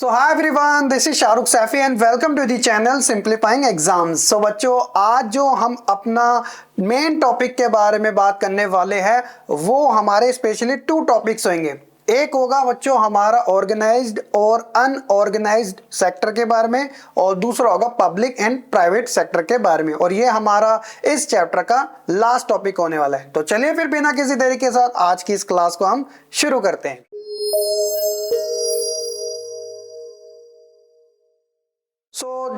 So hi everyone, this is Shahrukh Saifi and welcome to the channel simplifying exams. So बच्चों, आज जो हम अपना मेन टॉपिक के बारे में बात करने वाले हैं वो हमारे स्पेशली टू टॉपिक्स होंगे। एक होगा बच्चों हमारा ऑर्गेनाइज्ड और अनऑर्गेनाइज्ड सेक्टर के बारे में, और दूसरा होगा पब्लिक एंड प्राइवेट सेक्टर के बारे में, और ये हमारा इस चैप्टर का लास्ट टॉपिक होने वाला है। तो चलिए फिर बिना किसी देरी के साथ आज की इस क्लास को हम शुरू करते हैं।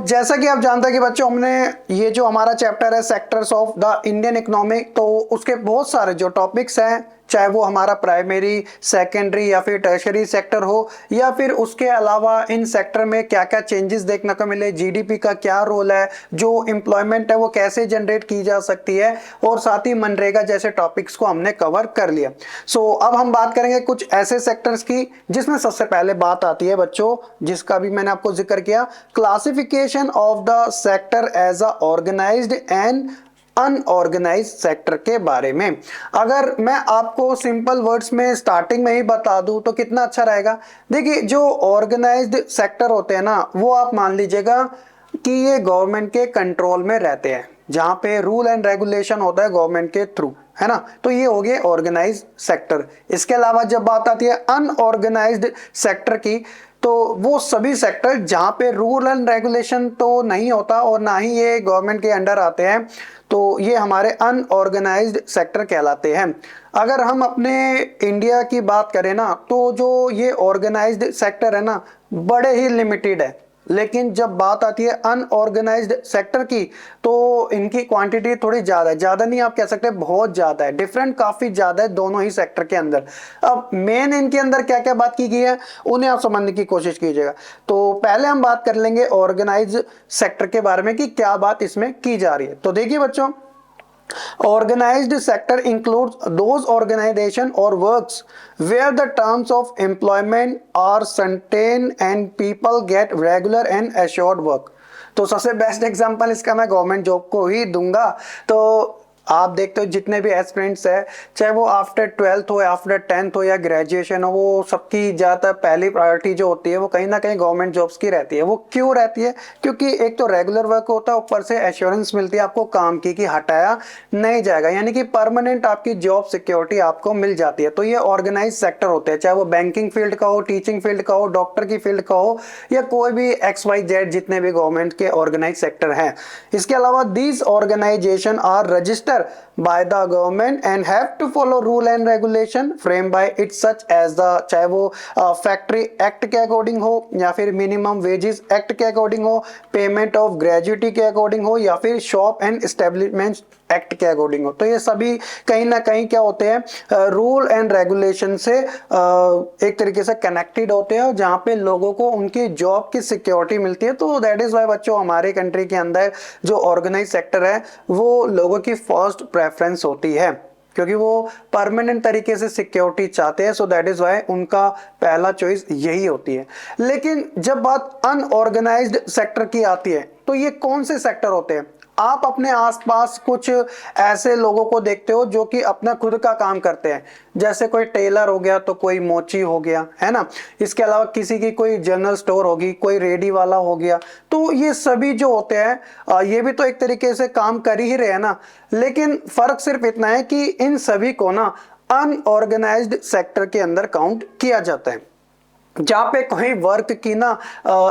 जैसा कि आप जानते हैं कि बच्चों, हमने ये जो हमारा चैप्टर है sectors of the Indian economic, तो उसके बहुत सारे जो टॉपिक्स हैं, चाहे वो हमारा प्राइमरी, सेकेंडरी या फिर टर्शरी सेक्टर हो, या फिर उसके अलावा इन सेक्टर में क्या क्या चेंजेस देखने को मिले, जीडीपी का क्या रोल है, जो एम्प्लॉयमेंट है वो कैसे जनरेट की जा सकती है, और साथ ही मनरेगा जैसे टॉपिक्स को हमने कवर कर लिया। अब हम बात करेंगे कुछ ऐसे सेक्टर्स की जिसमें सबसे पहले बात आती है बच्चों, जिसका भी मैंने आपको जिक्र किया, classification of the sector as a organised and unorganised sector के बारे में। अगर मैं आपको सिंपल वर्ड्स में स्टार्टिंग में ही बता दूं तो कितना अच्छा रहेगा। देखिए, जो ऑर्गेनाइज्ड सेक्टर होते हैं ना, वो आप मान लीजिएगा कि ये गवर्नमेंट के कंट्रोल में रहते हैं, जहां पे रूल एंड रेगुलेशन होता है गवर्नमेंट के थ्रू, है ना। तो ये हो गए ऑर्गेनाइज्ड सेक्टर। इसके अलावा जब बात आती है अनऑर्गेनाइज्ड सेक्टर की, तो वो सभी सेक्टर जहां पे रूल एंड रेगुलेशन तो नहीं होता और ना ही ये गवर्नमेंट के अंडर आते हैं, तो ये हमारे अनऑर्गेनाइज्ड सेक्टर कहलाते हैं। अगर हम अपने इंडिया की बात करें ना, तो जो ये ऑर्गेनाइज्ड सेक्टर है ना, बड़े ही लिमिटेड है। लेकिन जब बात आती है अनऑर्गेनाइज्ड सेक्टर की, तो इनकी क्वांटिटी थोड़ी ज्यादा है। ज्यादा नहीं आप कह सकते, बहुत ज्यादा है। डिफरेंट काफी ज्यादा है दोनों ही सेक्टर के अंदर। अब मेन इनके अंदर क्या क्या बात की गई है उन्हें आप समझने की कोशिश कीजिएगा। तो पहले हम बात कर लेंगे ऑर्गेनाइज्ड सेक्टर के बारे में कि क्या बात इसमें की जा रही है। तो देखिए बच्चों, organized sector includes those organization or works where the terms of employment are certain and people get regular and assured work। तो सबसे बेस्ट एग्जांपल इसका मैं गवर्नमेंट जॉब को ही दूंगा। तो आप देखते हो जितने भी एस्पिरेंट्स है, चाहे वो आफ्टर 12th हो, आफ्टर 10th हो या ग्रेजुएशन हो, वो सबकी ज़्यादातर पहली प्रायोरिटी जो होती है वो कहीं ना कहीं गवर्नमेंट जॉब्स की रहती है। वो क्यों रहती है? क्योंकि एक तो रेगुलर वर्क होता है, ऊपर से एश्योरेंस मिलती है आपको काम की कि हटाया नहीं जाएगा, यानी कि परमानेंट आपकी जॉब सिक्योरिटी आपको मिल जाती है। तो ये ऑर्गेनाइज सेक्टर होते हैं, चाहे वो बैंकिंग फील्ड का हो, टीचिंग फील्ड का हो, डॉक्टर की फील्ड का हो, या कोई भी XYZ जितने भी गवर्नमेंट के ऑर्गेनाइज सेक्टर हैं। इसके अलावा these organisation are register by the government and have to follow rule and regulation framed by it such as the, चाहे वो फैक्ट्री एक्ट के अकॉर्डिंग हो, या फिर मिनिमम वेजेस एक्ट के अकॉर्डिंग हो, पेमेंट ऑफ ग्रेजुटी के अकॉर्डिंग हो, या फिर शॉप एंड एस्टेब्लिशमेंट एक्ट के अकॉर्डिंग हो। तो ये सभी कहीं ना कहीं क्या होते हैं, रूल एंड रेगुलेशन से एक तरीके से कनेक्टेड होते हैं, जहां पे लोगों को उनकी जॉब की सिक्योरिटी मिलती है। तो दैट इज वाई बच्चों, हमारे कंट्री के अंदर जो ऑर्गेनाइज सेक्टर है वो लोगों की फर्स्ट प्रेफरेंस होती है, क्योंकि वो परमानेंट तरीके से सिक्योरिटी चाहते हैं। सो दैट इज वाई उनका पहला चॉइस यही होती है। लेकिन जब बात अनऑर्गेनाइज्ड सेक्टर की आती है, तो ये कौन से सेक्टर होते हैं? आप अपने आसपास कुछ ऐसे लोगों को देखते हो जो कि अपना खुद का काम करते हैं, जैसे कोई टेलर हो गया, तो कोई मोची हो गया, है ना। इसके अलावा किसी की कोई जनरल स्टोर होगी, कोई रेडी वाला हो गया। तो ये सभी जो होते हैं ये भी तो एक तरीके से काम कर ही रहे हैं ना। लेकिन फर्क सिर्फ इतना है कि इन सभी को ना अनऑर्गेनाइज्ड सेक्टर के अंदर काउंट किया जाता है, जहाँ पे कोई वर्क की ना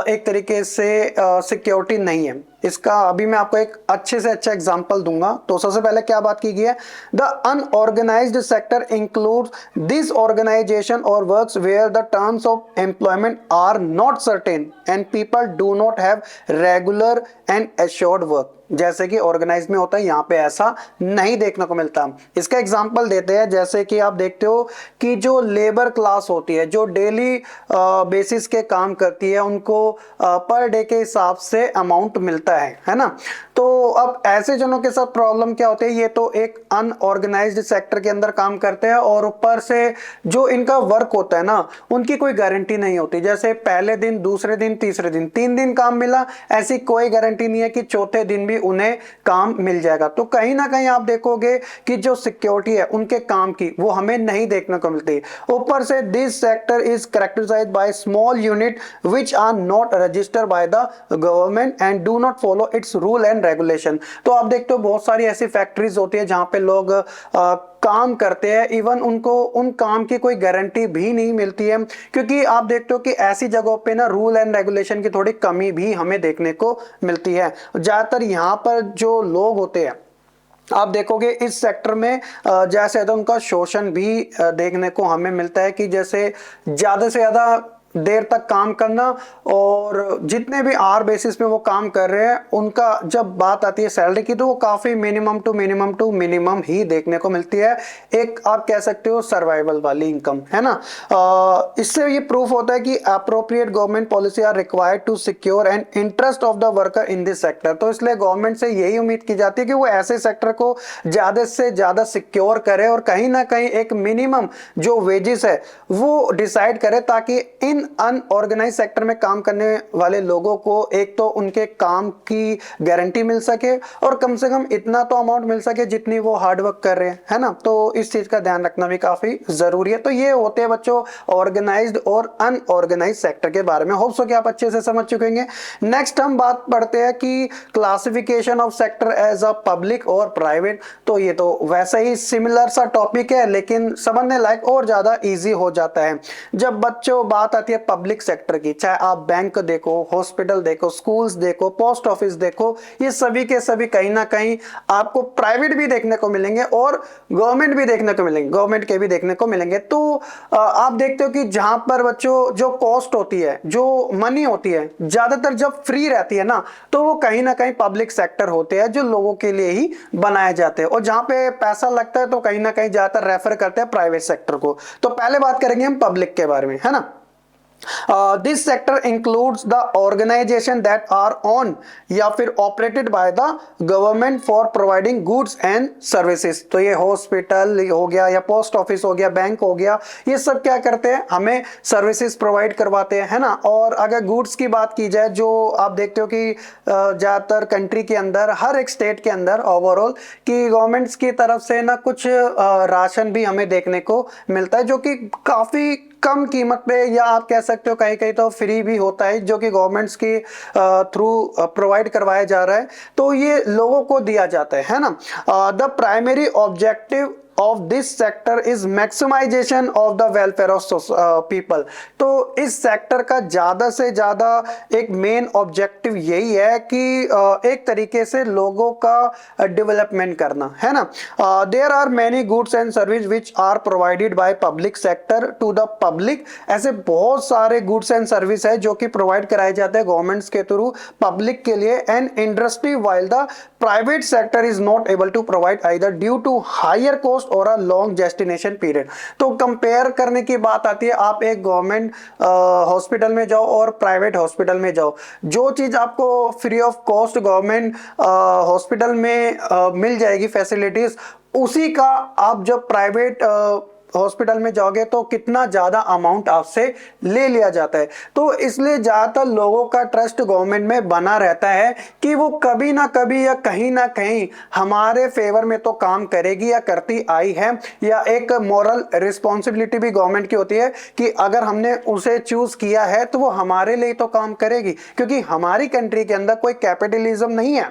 एक तरीके से सिक्योरिटी नहीं है। इसका अभी मैं आपको एक अच्छे से अच्छा एग्जांपल दूंगा। तो सबसे पहले क्या बात की गई है, the unorganised sector includes this organisation और works where the terms of employment are not certain and people do not have regular and assured work. जैसे कि ऑर्गेनाइज में होता है, यहाँ पे ऐसा नहीं देखने को मिलता। इसका एग्जांपल देते हैं, जैसे कि आप देखते हो कि जो लेबर क्लास होती है, जो डेली बेसिस के काम करती है, उनको पर डे के हिसाब से अमाउंट मिलता मिलता है ना। तो अब ऐसे जनों के साथ प्रॉब्लम क्या होती है, ये तो एक अनऑर्गेनाइज्ड सेक्टर के अंदर काम करते हैं और ऊपर से जो इनका वर्क होता है ना, उनकी कोई गारंटी नहीं होती। जैसे पहले दिन, दूसरे दिन, तीसरे दिन, 3 दिन काम मिला, ऐसी कोई गारंटी नहीं है कि चौथे दिन भी उन्हें काम मिल जाएगा। तो कहीं ना कहीं आप देखोगे कि जो सिक्योरिटी है उनके काम की, वो हमें नहीं देखने को मिलती। ऊपर से this sector is characterised by small unit which are not registered by the government and do not follow its rule and regulation. तो आप देखते हो बहुत सारी ऐसी फैक्ट्रीज होती है जहां पे लोग काम करते हैं, इवन उनको उन काम की कोई गारंटी भी नहीं मिलती है, क्योंकि आप देखते हो कि ऐसी जगहों पे ना रूल एंड रेगुलेशन की थोड़ी कमी भी हमें देखने को मिलती है। ज्यादातर यहाँ पर जो लोग होते हैं, आप देखोगे इस सेक्टर में जैसे तो उनका शोषण भी देखने को हमें मिलता है, कि जैसे ज्यादा से ज्यादा देर तक काम करना, और जितने भी आवर बेसिस पे वो काम कर रहे हैं, उनका जब बात आती है सैलरी की, तो वो काफी मिनिमम टू मिनिमम ही देखने को मिलती है। एक आप कह सकते हो सर्वाइवल वाली इनकम, है ना। इससे ये प्रूफ होता है कि appropriate government policy are required to secure and interest of the worker in this sector. तो इसलिए गवर्नमेंट से यही उम्मीद की जाती है कि वो ऐसे सेक्टर को ज्यादा से ज्यादा सिक्योर करे और कहीं ना कहीं एक मिनिमम जो वेजेस है वो डिसाइड करे, ताकि इन अनऑर्गेनाइज सेक्टर में काम करने वाले लोगों को एक तो उनके काम की गारंटी मिल सके, और कम से कम इतना तो अमाउंट मिल सके जितनी वो हार्ड वर्क कर रहे हैं, है ना। तो इस चीज का ध्यान रखना भी काफी जरूरी है। तो ये होते हैं बच्चों ऑर्गेनाइज्ड और अनऑर्गेनाइज सेक्टर के बारे में। होप सो कि आप अच्छे से समझ चुके होंगे। नेक्स्ट हम बात पढ़ते हैं कि classification of sector as a public और प्राइवेट। तो ये तो वैसे ही सिमिलर सा टॉपिक है, लेकिन समझने लायक और ज्यादा इजी हो जाता है। जब बच्चों बात आती है पब्लिक सेक्टर की, चाहे आप बैंक देखो, हॉस्पिटल देखो, स्कूल्स देखो, पोस्ट ऑफिस देखो, ये सभी के सभी कहीं ना कहीं आपको प्राइवेट भी देखने को मिलेंगे और गवर्नमेंट भी देखने को मिलेंगे, गवर्नमेंट के भी देखने को मिलेंगे। तो आप देखते हो कि जहां पर बच्चों जो कॉस्ट होती है, जो मनी होती है, ज्यादातर जब फ्री रहती है ना, तो वो कहीं ना कहीं पब्लिक सेक्टर होते हैं जो लोगों के लिए ही बनाए जाते हैं, और जहां पे पैसा लगता है तो कहीं ना कहीं ज्यादातर रेफर करते हैं प्राइवेट सेक्टर को। तो पहले बात करेंगे हम पब्लिक के बारे में, है ना। This sector includes the organization that are on या फिर operated by the government for providing goods and services। तो ये हॉस्पिटल हो गया या पोस्ट ऑफिस हो गया, बैंक हो गया, ये सब क्या करते हैं, हमें सर्विसेज प्रोवाइड करवाते हैं, है ना। और अगर गुड्स की बात की जाए, जो आप देखते हो कि ज्यादातर कंट्री के अंदर, हर एक स्टेट के अंदर ओवरऑल कि गवर्नमेंट्स की तरफ से ना कुछ राशन भी हमें देखने को मिलता है, जो कि काफी कम कीमत पे, या आप कह सकते हो कहीं कहीं तो फ्री भी होता है, जो कि गवर्नमेंट्स के थ्रू प्रोवाइड करवाया जा रहा है। तो ये लोगों को दिया जाता है ना। The primary objective of this sector is maximization of the welfare of people। तो इस सेक्टर का ज्यादा से ज्यादा एक मेन ऑब्जेक्टिव यही है कि एक तरीके से लोगों का डेवलपमेंट करना, है ना। There are many goods and service which are provided by public sector to the public. ऐसे बहुत सारे गुड्स एंड सर्विस है जो कि प्रोवाइड कराए जाते हैं गवर्नमेंट्स के थ्रू पब्लिक के लिए, and industry, while the private sector is not able to provide either due to higher cost or a long gestation period. तो कंपेयर करने की बात आती है, आप एक गवर्नमेंट हॉस्पिटल में जाओ और प्राइवेट हॉस्पिटल में जाओ, जो चीज आपको free of cost government hospital में मिल जाएगी फैसिलिटीज, उसी का आप जब प्राइवेट हॉस्पिटल में जाओगे तो कितना ज्यादा अमाउंट आपसे ले लिया जाता है। तो इसलिए ज्यादातर लोगों का ट्रस्ट गवर्नमेंट में बना रहता है कि वो कभी ना कभी या कहीं ना कहीं हमारे फेवर में तो काम करेगी या करती आई है, या एक मॉरल रिस्पॉन्सिबिलिटी भी गवर्नमेंट की होती है कि अगर हमने उसे चूज किया है तो वो हमारे लिए तो काम करेगी, क्योंकि हमारी कंट्री के अंदर कोई कैपिटलिज्म नहीं है,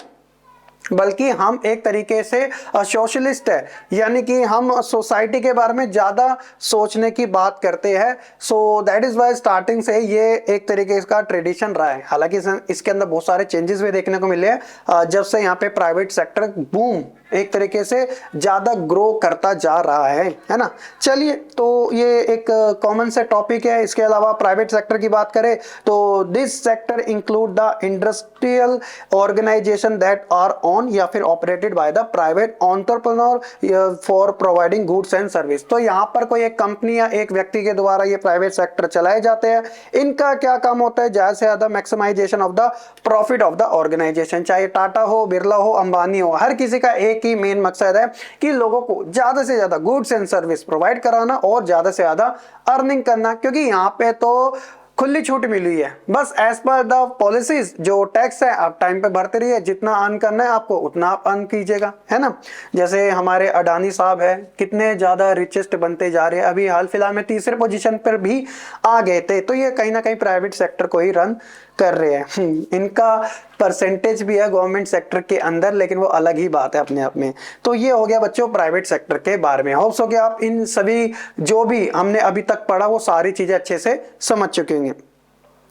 बल्कि हम एक तरीके से सोशलिस्ट है, यानी कि हम सोसाइटी के बारे में ज्यादा सोचने की बात करते हैं। So that is why starting से ये एक तरीके का ट्रेडिशन रहा है। हालांकि इसके अंदर बहुत सारे चेंजेस भी देखने को मिले हैं जब से यहाँ पे प्राइवेट सेक्टर बूम एक तरीके से ज्यादा ग्रो करता जा रहा है ना। चलिए, तो ये एक कॉमन से टॉपिक है। इसके अलावा प्राइवेट सेक्टर की बात करें तो this sector include the industrial organisation that are own या फिर operated by the private entrepreneur for providing goods and service. तो यहाँ पर कोई एक कंपनी या एक व्यक्ति के द्वारा ये प्राइवेट सेक्टर चलाए जाते हैं। इनका क्या काम होता है, ज्यादा से ज्यादा maximisation of the profit of the organisation. चाहे टाटा हो, बिरला हो, अंबानी हो, हर किसी का एक ही मेन मकसद है कि लोगों को ज्यादा से ज्यादा गुड्स एंड सर्विस प्रोवाइड कराना और ज्यादा से ज्यादा अर्निंग करना, क्योंकि यहाँ पे तो खुली छूट मिली हुई है। बस एज पर द पॉलिसीज जो टैक्स है आप टाइम पे भरते रहिए, जितना अर्न करना है आपको उतना आप अर्न कीजिएगा, है ना। जैसे हमारे अडानी साहब है, कितने ज्यादा रिचेस्ट बनते जा रहे हैं, अभी हाल फिलहाल में तीसरे पोजीशन पर भी आ गए थे। तो ये कहीं ना कहीं प्राइवेट सेक्टर को ही रन कर रहे हैं। इनका परसेंटेज भी है गवर्नमेंट सेक्टर के अंदर, लेकिन वो अलग ही बात है अपने आप में। तो ये हो गया बच्चों प्राइवेट सेक्टर के बारे में। होप्स हो कि आप इन सभी जो भी हमने अभी तक पढ़ा वो सारी चीजें अच्छे से समझ चुके होंगे।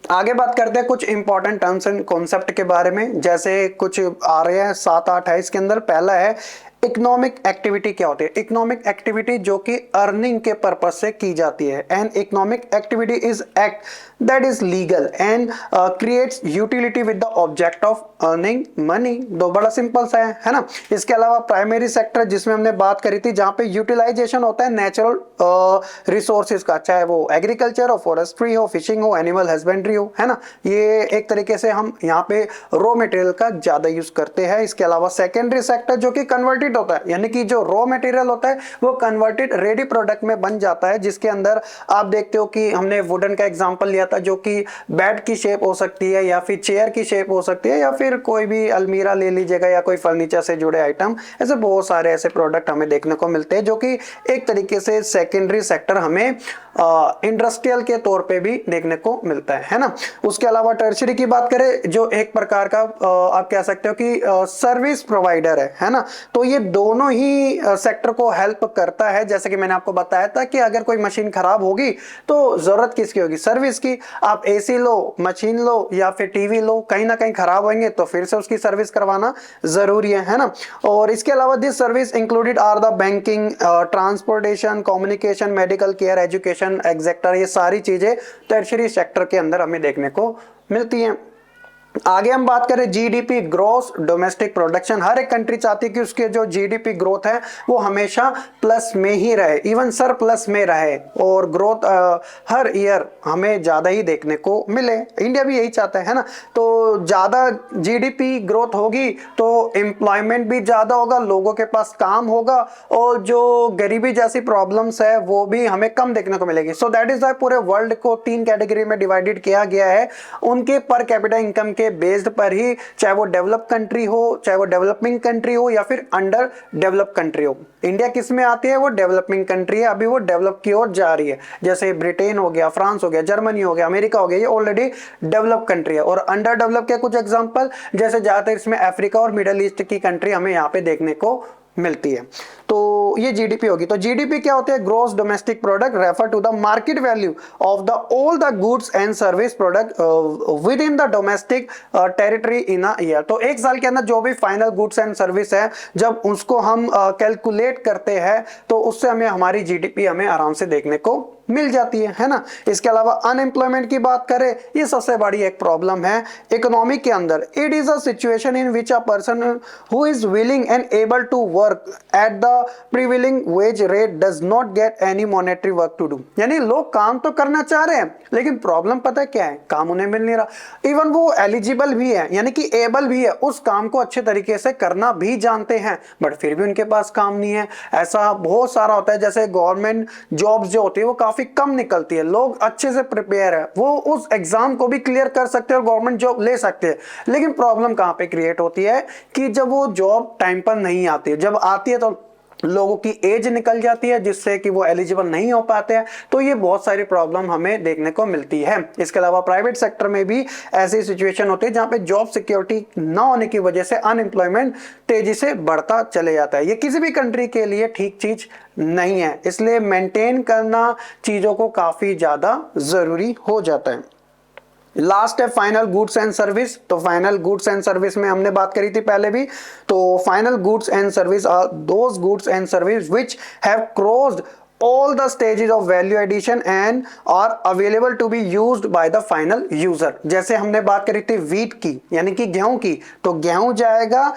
आगे बात करते हैं कुछ इंपॉर्टेंट टर्म्स एंड कॉन्सेप्ट के बारे में, जैसे कुछ आ रहे हैं 7-8 है इसके अंदर। पहला है इकोनॉमिक एक्टिविटी। क्या होती है इकोनॉमिक एक्टिविटी? जो कि अर्निंग के पर्पज से की जाती है। And economic activity is act that is legal and creates utility with the object of earning money. दो बड़ा सिंपल सा है ना। इसके अलावा प्राइमरी सेक्टर जिसमें हमने बात करी थी, जहां पे यूटिलाइजेशन होता है नेचुरल रिसोर्सेज का, चाहे वो एग्रीकल्चर हो, फॉरेस्ट्री हो, फिशिंग हो, एनिमल हस्बेंड्री हो, है ना। ये एक तरीके से हम यहाँ पे रॉ मटेरियल का ज्यादा यूज करते हैं। इसके अलावा सेकेंडरी सेक्टर जो कि कन्वर्टेड होता है, यानी कि जो रॉ मटेरियल होता है वो कन्वर्टेड रेडी प्रोडक्ट में बन जाता है, जिसके अंदर आप देखते हो कि हमने वुडन का एग्जांपल लिया था, जो कि बेड की शेप हो सकती है या फिर चेयर की शेप हो सकती है या फिर कोई भी अलमीरा ले लीजिएगा या कोई फर्नीचर से जुड़े आइटम। ऐसे बहुत सारे ऐसे प्रोडक्ट हमें देखने को मिलते हैं जो कि एक तरीके से सेकेंडरी सेक्टर हमें इंडस्ट्रियल के तौर पे भी देखने को मिलता है ना। उसके अलावा टर्शरी की बात करें, जो एक प्रकार का आप कह सकते हो कि सर्विस प्रोवाइडर है ना। तो ये दोनों ही सेक्टर को हेल्प करता है। जैसे कि मैंने आपको बताया था कि अगर कोई मशीन खराब होगी तो जरूरत किसकी होगी? सर्विस की। आप एसी लो, मशीन लो या फिर टीवी लो, कहीं ना कहीं खराब होंगे तो फिर से उसकी सर्विस करवाना जरूरी है ना। और इसके अलावा this service included are the banking, transportation, communication, medical care, education etcetera. ये सारी चीजें टर्शरी सेक्टर के अंदर हमें देखने को मिलती हैं। आगे हम बात करें जीडीपी, ग्रॉस डोमेस्टिक प्रोडक्शन। हर एक कंट्री चाहती है कि उसके जो जीडीपी ग्रोथ है वो हमेशा प्लस में ही रहे, इवन सरप्लस में रहे, और ग्रोथ हर ईयर हमें ज्यादा ही देखने को मिले। इंडिया भी यही चाहता है ना। तो ज्यादा जीडीपी ग्रोथ होगी तो एम्प्लॉयमेंट भी ज्यादा होगा, लोगों के पास काम होगा, और जो गरीबी जैसी प्रॉब्लम्स है वो भी हमें कम देखने को मिलेगी। सो दैट इज वाई पूरे वर्ल्ड को 3 कैटेगरी में डिवाइडेड किया गया है, उनके पर कैपिटा इनकम के बेस्ड पर ही, चाहे वो डेवलप कंट्री हो, चाहे वो डेवलपिंग कंट्री हो या फिर अंडर डेवलप कंट्री हो। इंडिया किस में आती है? वो डेवलपिंग कंट्री है, अभी वो डेवलप की ओर जा रही है। जैसे ब्रिटेन हो गया, फ्रांस हो गया, जर्मनी हो गया, अमेरिका हो गया, ये ऑलरेडी डेवलप कंट्री है। और अंडर डेवलप के कुछ एग्जांपल, जैसे ज्यादातर इसमें अफ्रीका और मिडिल ईस्ट की कंट्री हमें यहाँ पे देखने को मिलती है। तो ये जीडीपी होगी। तो जीडीपी क्या होती है? Gross domestic product refer to the market value of the all the goods and service product within the domestic territory in a year. तो एक साल के अंदर जो भी फाइनल गुड्स एंड सर्विस है, जब उसको हम कैलकुलेट करते हैं तो उससे हमें हमारी जीडीपी हमें आराम से देखने को मिल जाती है ना। इसके अलावा अनएम्प्लॉयमेंट की बात करें, ये सबसे बड़ी एक प्रॉब्लम है इकोनॉमी के अंदर। It is a situation in which a person who is willing and able to work at the prevailing wage rate does not get any monetary work to do. यानी लोग काम तो करना चाह रहे हैं, लेकिन प्रॉब्लम पता है क्या है? काम उन्हें मिल नहीं रहा। इवन वो एलिजिबल भी है, यानी कि एबल भी है, उस काम को अच्छे तरीके से करना भी जानते हैं, बट फिर भी उनके पास काम नहीं है। ऐसा बहुत सारा होता है। जैसे गवर्नमेंट जॉब्स जो होती है वो काफी कम निकलती है, लोग अच्छे से प्रिपेयर है, वो उस एग्जाम को भी क्लियर कर सकते हैं और गवर्नमेंट जॉब ले सकते हैं। लेकिन प्रॉब्लम कहां पे क्रिएट होती है कि जब वो जॉब टाइम पर नहीं आती है, जब आती है तो लोगों की एज निकल जाती है, जिससे कि वो एलिजिबल नहीं हो पाते हैं। तो ये बहुत सारी प्रॉब्लम हमें देखने को मिलती है। इसके अलावा प्राइवेट सेक्टर में भी ऐसी सिचुएशन होती है जहां पे जॉब सिक्योरिटी ना होने की वजह से अनएम्प्लॉयमेंट तेजी से बढ़ता चले जाता है। ये किसी भी कंट्री के लिए ठीक चीज नहीं है, इसलिए मेंटेन करना चीजों को काफी ज्यादा जरूरी हो जाता है। लास्ट है फाइनल गुड्स एंड सर्विस। तो फाइनल गुड्स एंड सर्विस में हमने बात करी थी पहले भी। तो final goods and service are those goods and service which have crossed all the stages of value addition and are available to be used by the final user। जैसे हमने बात करी थी wheat की यानी कि गेहूं की, तो गेहूं जाएगा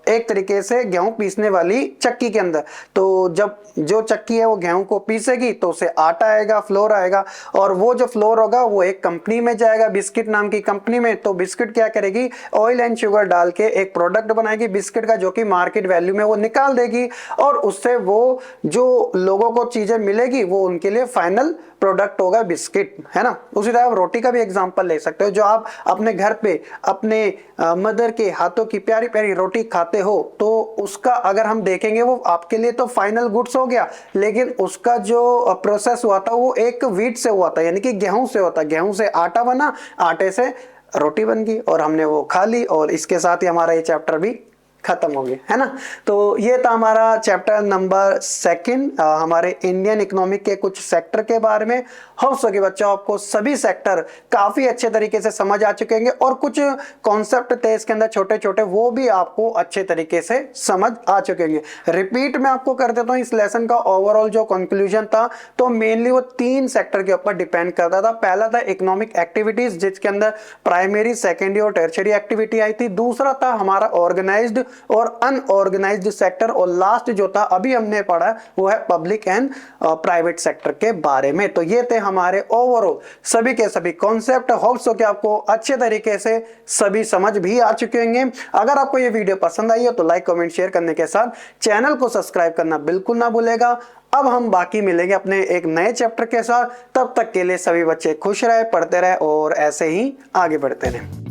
एक तरीके से गेहूं पीसने वाली चक्की के अंदर। तो जब जो चक्की है वो गेहूं को पीसेगी तो उसे आटा आएगा, फ्लोर आएगा, और वो जो फ्लोर होगा वो एक कंपनी में जाएगा, बिस्किट नाम की कंपनी में। तो बिस्किट क्या करेगी, ऑयल एंड शुगर डाल के एक प्रोडक्ट बनाएगी बिस्किट का, जो कि मार्केट वैल्यू में वो निकाल देगी, और उससे वो जो लोगों को चीजें मिलेगी वो उनके लिए फाइनल प्रोडक्ट होगा बिस्किट, है ना। उसी तरह आप रोटी का भी एग्जांपल ले सकते हो, जो आप अपने घर पे अपने मदर के हाथों की प्यारी प्यारी रोटी खाते हो, तो उसका अगर हम देखेंगे वो आपके लिए तो फाइनल गुड्स हो गया, लेकिन उसका जो प्रोसेस हुआ था वो एक व्हीट से हुआ था, यानी कि गेहूं से होता। गेहूं से आटा बना, आटे से रोटी बन गई और हमने वो खा ली, और इसके साथ ही हमारा ये चैप्टर भी खत्म हो गया, है ना। तो ये था हमारा चैप्टर नंबर 2 हमारे इंडियन इकोनॉमिक के कुछ सेक्टर के बारे में। होप सो कि बच्चों आपको सभी सेक्टर काफी अच्छे तरीके से समझ आ चुके होंगे, और कुछ कॉन्सेप्ट थे इसके अंदर छोटे छोटे, वो भी आपको अच्छे तरीके से समझ आ चुके होंगे। रिपीट मैं आपको कर देता हूँ इस लेसन का ओवरऑल जो कंक्लूजन था, तो मेनली वो 3 सेक्टर के ऊपर डिपेंड करता था। पहला था इकोनॉमिक एक्टिविटीज, जिसके अंदर प्राइमरी, सेकेंडरी और टर्शियरी एक्टिविटी आई थी। दूसरा था हमारा ऑर्गेनाइज्ड और अनऑर्गेनाइज्ड सेक्टर, और लास्ट जो था अभी हमने पढ़ा वो है पब्लिक एंड प्राइवेट सेक्टर के बारे में। तो ये थे हमारे ओवरऑल सभी के सभी कॉन्सेप्ट। होप्स हो कि आपको अच्छे तरीके से सभी समझ भी आ चुके होंगे। अगर आपको ये वीडियो पसंद आई हो तो लाइक, कमेंट, शेयर करने के साथ चैनल को सब्सक्राइब करना बिल्कुल ना भूलेगा। अब हम बाकी मिलेंगे अपने एक नए चैप्टर के साथ। तब तक के लिए सभी बच्चे खुश रहे, पढ़ते रहे और ऐसे ही आगे बढ़ते रहे।